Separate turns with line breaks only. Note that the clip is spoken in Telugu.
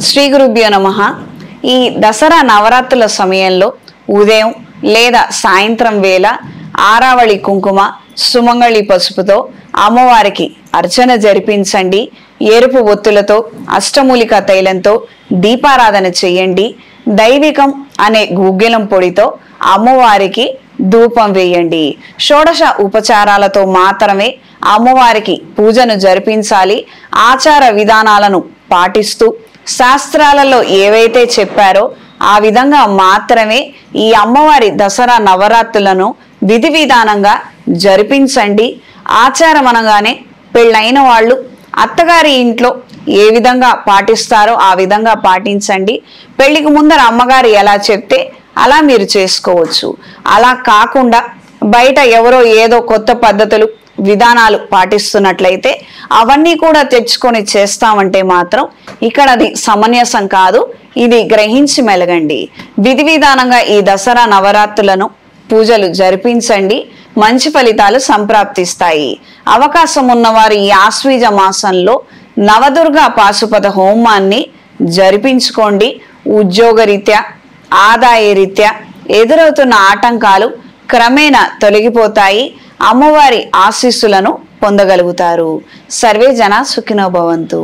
శ్రీ గురుభ్యో నమః. ఈ దసరా నవరాత్రుల సమయంలో ఉదయం లేదా సాయంత్రం వేళ ఆరావళి కుంకుమ సుమంగళి పసుపుతో అమ్మవారికి అర్చన జరిపించండి. ఎరుపు ఒత్తులతో అష్టమూలిక తైలంతో దీపారాధన చేయండి. దైవికం అనే గుగ్గిలం పొడితో అమ్మవారికి ధూపం వేయండి. షోడశ ఉపచారాలతో మాత్రమే అమ్మవారికి పూజను జరిపించాలి. ఆచార విధానాలను పాటిస్తూ శాస్త్రాలలో ఏవైతే చెప్పారో ఆ విధంగా మాత్రమే ఈ అమ్మవారి దసరా నవరాత్రులను విధి విధానంగా జరిపించండి. ఆచారం అనగానే పెళ్ళైన వాళ్ళు అత్తగారి ఇంట్లో ఏ విధంగా పాటిస్తారో ఆ విధంగా పాటించండి. పెళ్లికి ముందర అమ్మగారు ఎలా చెప్తే అలా మీరు చేసుకోవచ్చు. అలా కాకుండా బయట ఎవరో ఏదో కొత్త పద్ధతులు విధానాలు పాటిస్తున్నట్లయితే అవన్నీ కూడా తెచ్చుకొని చేస్తామంటే మాత్రం ఇక్కడ అది సమంజసం కాదు. ఇది గ్రహించి మెలగండి. విధి విధానంగా ఈ దసరా నవరాత్రులను పూజలు జరిపించండి. మంచి ఫలితాలు సంప్రాప్తిస్తాయి. అవకాశం ఉన్నవారు ఈ ఆశ్వీజ మాసంలో నవదుర్గా పాశుపత హోమాన్ని జరిపించుకోండి. ఉద్యోగరీత్యా ఆదాయ రీత్యా ఎదురవుతున్న ఆటంకాలు క్రమేణా తొలగిపోతాయి. అమ్మవారి ఆశీస్సులను పొందగలుగుతారు. సర్వే జన సుఖినో భవంతు.